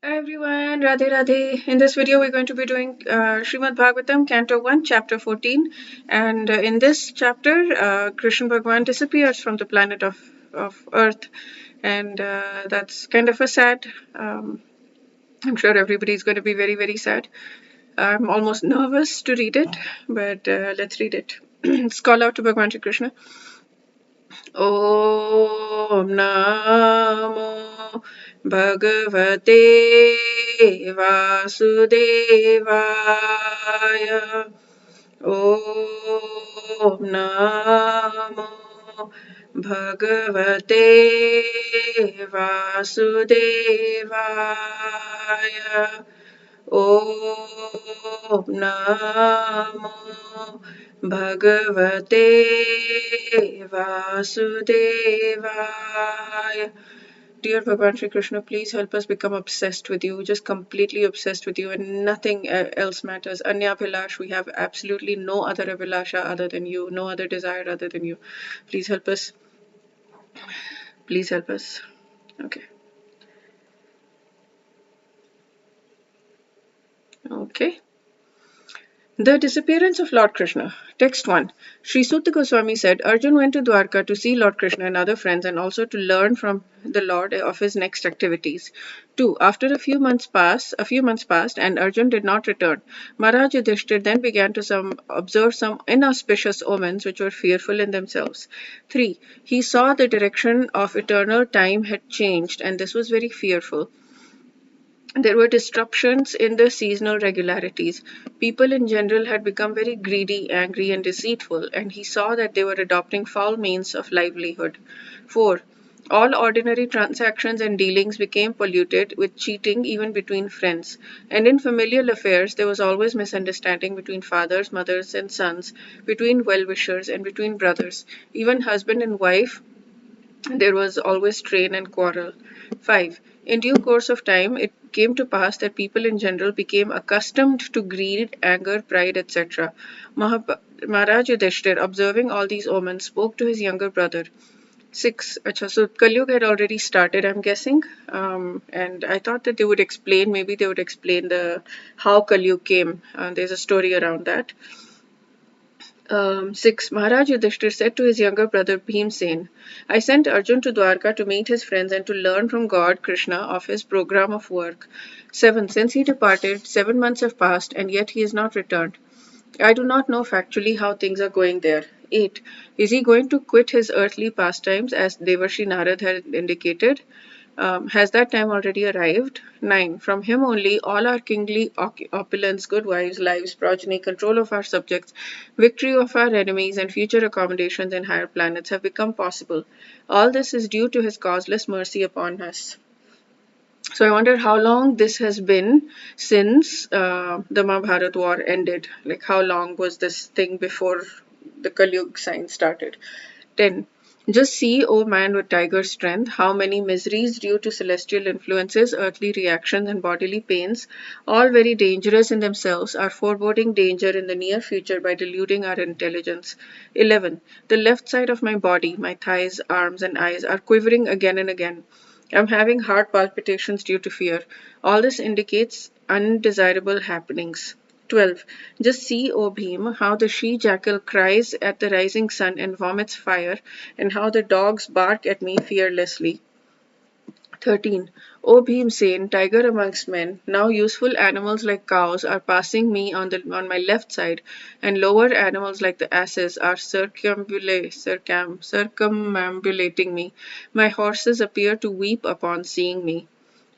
Hi everyone, Radhe Radhe. In this video, we're going to be doing Srimad Bhagavatam, Canto 1, Chapter 14. And in this chapter, Krishna Bhagwan disappears from the planet of Earth. And that's kind of a sad. I'm sure everybody's going to be very, very sad. I'm almost nervous to read it, but let's read it. Let's call out to Bhagwan Shri Krishna. Om Namo Bhagavate Vasudevaya. Om Namo Bhagavate Vasudevaya. Om Namo Bhagavate Vasudevaya. Dear Bhagwan Shri Krishna, please help us become obsessed with you, just completely obsessed with you, and nothing else matters. Anya Abhilash, we have absolutely no other Abhilasha other than you, no other desire other than you. Please help us. Please help us. Okay. Okay. The disappearance of Lord Krishna. Text 1. Sri Sutta Goswami said Arjun went to Dwarka to see Lord Krishna and other friends and also to learn from the Lord of his next activities. 2. After a few months passed and Arjun did not return. Maharaj Yudhishthir then began to observe some inauspicious omens which were fearful in themselves. 3. He saw the direction of eternal time had changed and this was very fearful. There were disruptions in the seasonal regularities. People in general had become very greedy, angry, and deceitful, and he saw that they were adopting foul means of livelihood. 4. All ordinary transactions and dealings became polluted with cheating even between friends. And in familial affairs, there was always misunderstanding between fathers, mothers, and sons, between well wishers, and between brothers. Even husband and wife there was always strain and quarrel. 5. In due course of time, it came to pass that people in general became accustomed to greed, anger, pride, etc. Maharaj Yudhishthir, observing all these omens, spoke to his younger brother. 6. Acha, so Kalyug had already started, I'm guessing. And I thought that maybe they would explain how Kalyug came. There's a story around that. 6. Maharaj Yudhishthir said to his younger brother Bhimsen, I sent Arjun to Dwarka to meet his friends and to learn from God Krishna of his program of work. 7. Since he departed, 7 months have passed and yet he has not returned. I do not know factually how things are going there. 8. Is he going to quit his earthly pastimes as Devarshi Narad had indicated? Has that time already arrived? 9. From him only all our kingly opulence, good wives, lives, progeny, control of our subjects, victory of our enemies, and future accommodations in higher planets have become possible. All this is due to his causeless mercy upon us. So I wonder how long this has been since the Mahabharat war ended. Like how long was this thing before the Kalyug sign started? 10. Just see, O man with tiger strength, how many miseries due to celestial influences, earthly reactions, and bodily pains, all very dangerous in themselves, are foreboding danger in the near future by deluding our intelligence. 11. The left side of my body, my thighs, arms, and eyes, are quivering again and again. I'm having heart palpitations due to fear. All this indicates undesirable happenings. 12. Just see, O Bhim, how the she-jackal cries at the rising sun and vomits fire, and how the dogs bark at me fearlessly. 13. O Bhimsen, tiger amongst men, now useful animals like cows are passing me on my left side, and lower animals like the asses are circumambulating me. My horses appear to weep upon seeing me.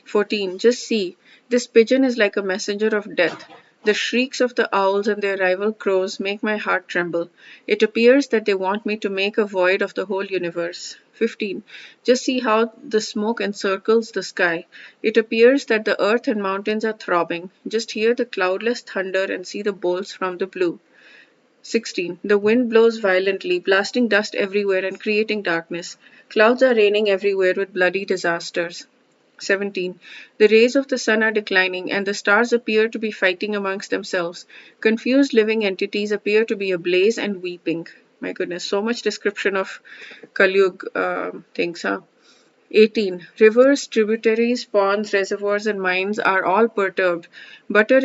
14. Just see, this pigeon is like a messenger of death. The shrieks of the owls and their rival crows make my heart tremble. It appears that they want me to make a void of the whole universe. 15. Just see how the smoke encircles the sky. It appears that the earth and mountains are throbbing. Just hear the cloudless thunder and see the bolts from the blue. 16. The wind blows violently, blasting dust everywhere and creating darkness. Clouds are raining everywhere with bloody disasters. 17. The rays of the sun are declining, and the stars appear to be fighting amongst themselves. Confused living entities appear to be ablaze and weeping. My goodness, so much description of Kalyug things, huh? 18. Rivers, tributaries, ponds, reservoirs, and mines are all perturbed. Butter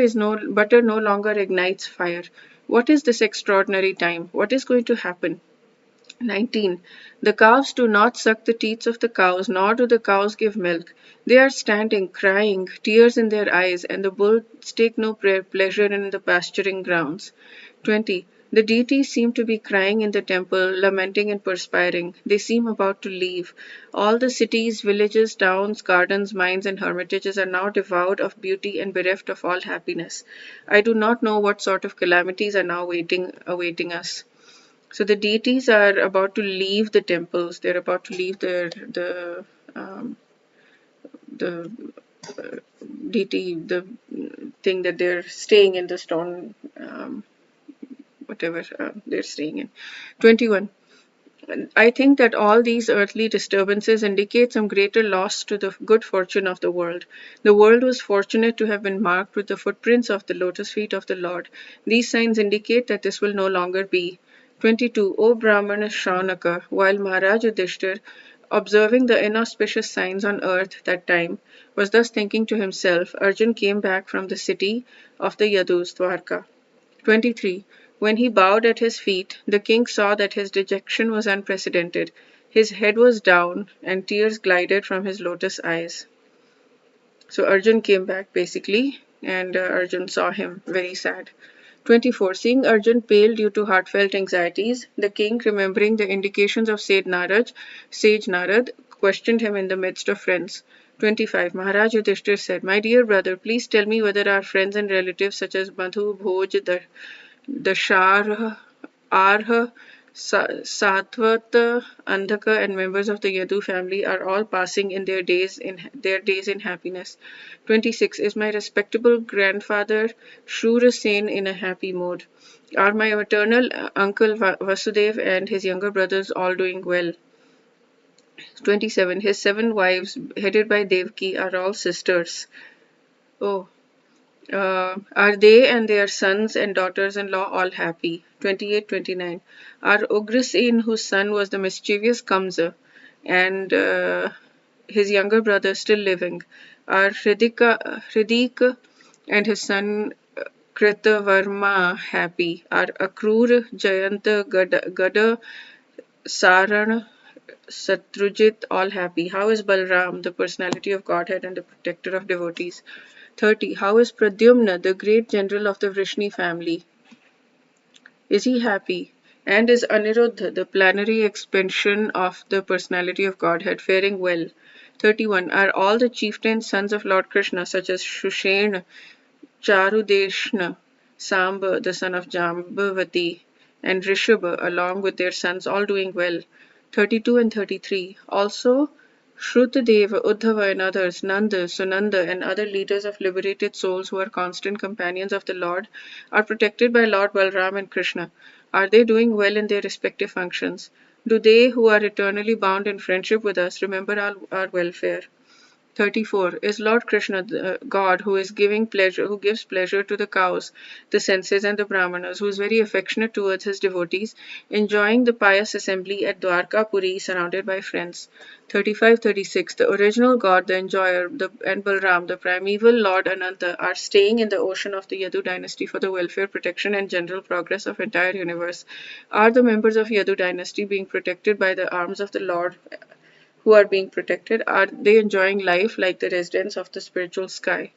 no longer ignites fire. What is this extraordinary time? What is going to happen? 19. The calves do not suck the teats of the cows, nor do the cows give milk. They are standing, crying, tears in their eyes, and the bulls take no pleasure in the pasturing grounds. 20. The deities seem to be crying in the temple, lamenting and perspiring. They seem about to leave. All the cities, villages, towns, gardens, mines, and hermitages are now devoid of beauty and bereft of all happiness. I do not know what sort of calamities are now awaiting us. So the deities are about to leave the temples. They're about to leave um, the deity, the thing that they're staying in, the stone, whatever they're staying in. 21. I think that all these earthly disturbances indicate some greater loss to the good fortune of the world. The world was fortunate to have been marked with the footprints of the lotus feet of the Lord. These signs indicate that this will no longer be. 22. O Brahmana Shaunaka, while Maharaj Yudhishthir, observing the inauspicious signs on earth that time, was thus thinking to himself, Arjun came back from the city of the Yadus, Dwarka. 23. When he bowed at his feet, the king saw that his dejection was unprecedented. His head was down, and tears glided from his lotus eyes. So Arjun came back basically, and Arjun saw him very sad. 24. Seeing Arjun pale due to heartfelt anxieties, the king, remembering the indications of Sage Narad, questioned him in the midst of friends. 25. Maharaj Yudhishthir said, My dear brother, please tell me whether our friends and relatives such as Madhu, Bhoj, Dasharha, Arha, Satvata, Andhaka, and members of the Yadu family are all passing in their days in happiness. 26. Is my respectable grandfather Shurasen in a happy mood? Are my maternal uncle Vasudev and his younger brothers all doing well? 27. His 7 wives, headed by Devki, are all sisters. Oh, are they and their sons and daughters-in-law all happy? 28, 29. Are Ugrasen, whose son was the mischievous Kamsa, and his younger brother still living? Are Hridika and his son Kritavarma happy? Are Akrur, Jayanta, Gada, Saran, Satrujit all happy? How is Balram, the personality of Godhead and the protector of devotees? 30. How is Pradyumna, the great general of the Vrishni family? Is he happy? And is Aniruddha, the planetary expansion of the personality of Godhead, faring well? 31. Are all the chieftains sons of Lord Krishna, such as Shushena, Charudeshna, Samba, the son of Jambavati, and Rishabha, along with their sons, all doing well? 32 and 33. Also, Shrutadeva, Uddhava, and others, Nanda, Sunanda, and other leaders of liberated souls who are constant companions of the Lord, are protected by Lord Balram and Krishna. Are they doing well in their respective functions? Do they, who are eternally bound in friendship with us, remember our welfare? 34. Is Lord Krishna the God who gives pleasure to the cows, the senses, and the Brahmanas, who is very affectionate towards his devotees, enjoying the pious assembly at Dwarka Puri surrounded by friends? 35, 36. The original God, the enjoyer, and Balram, the primeval Lord Ananta, are staying in the ocean of the Yadu dynasty for the welfare, protection, and general progress of entire universe. Are the members of Yadu dynasty being protected by the arms of the Lord who are being protected? Are they enjoying life like the residents of the spiritual sky?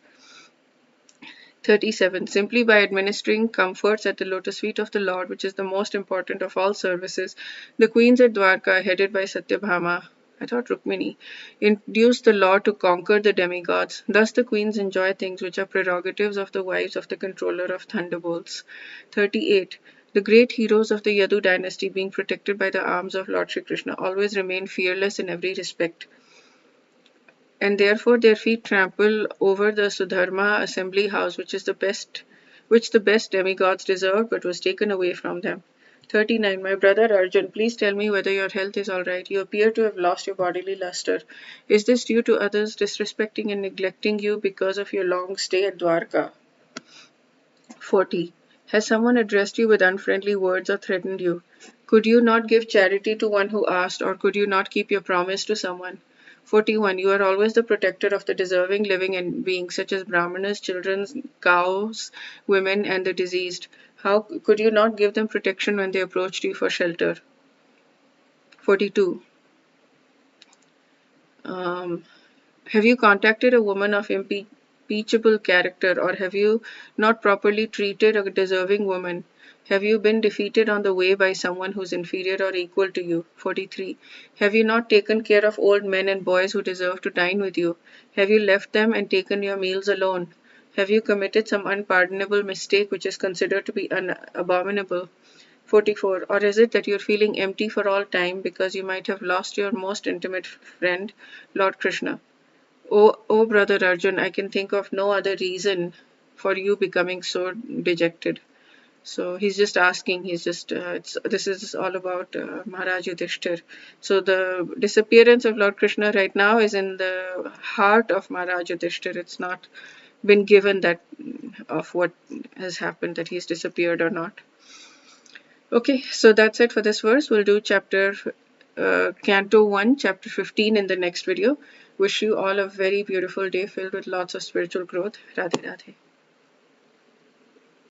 37. Simply by administering comforts at the lotus feet of the Lord, which is the most important of all services, the queens at Dwarka, headed by Satyabhama, I thought Rukmini, induced the Lord to conquer the demigods. Thus the queens enjoy things which are prerogatives of the wives of the controller of thunderbolts. 38. The great heroes of the Yadu dynasty, being protected by the arms of Lord Shri Krishna, always remain fearless in every respect, and therefore their feet trample over the Sudharma assembly house, which the best demigods deserved, but was taken away from them. 39. My brother Arjun, please tell me whether your health is all right. You appear to have lost your bodily luster. Is this due to others disrespecting and neglecting you because of your long stay at Dwarka? 40. Has someone addressed you with unfriendly words or threatened you? Could you not give charity to one who asked, or could you not keep your promise to someone? 41. You are always the protector of the deserving living and beings such as brahmanas, children, cows, women, and the diseased. How could you not give them protection when they approached you for shelter? 42. Um, have you contacted a woman of impeachable character, or have you not properly treated a deserving woman? Have you been defeated on the way by someone who's inferior or equal to you? 43. Have you not taken care of old men and boys who deserve to dine with you? Have you left them and taken your meals alone? Have you committed some unpardonable mistake which is considered to be abominable? 44. Or is it that you're feeling empty for all time because you might have lost your most intimate friend, Lord Krishna? Oh, brother Arjun, I can think of no other reason for you becoming so dejected. So he's just asking, this is all about Maharaj Yudhishthir. So the disappearance of Lord Krishna right now is in the heart of Maharaj Yudhishthir. It's not been given that of what has happened, that he's disappeared or not. Okay, so that's it for this verse. We'll do Canto 1, Chapter 15 in the next video. Wish you all a very beautiful day filled with lots of spiritual growth. Radhe Radhe.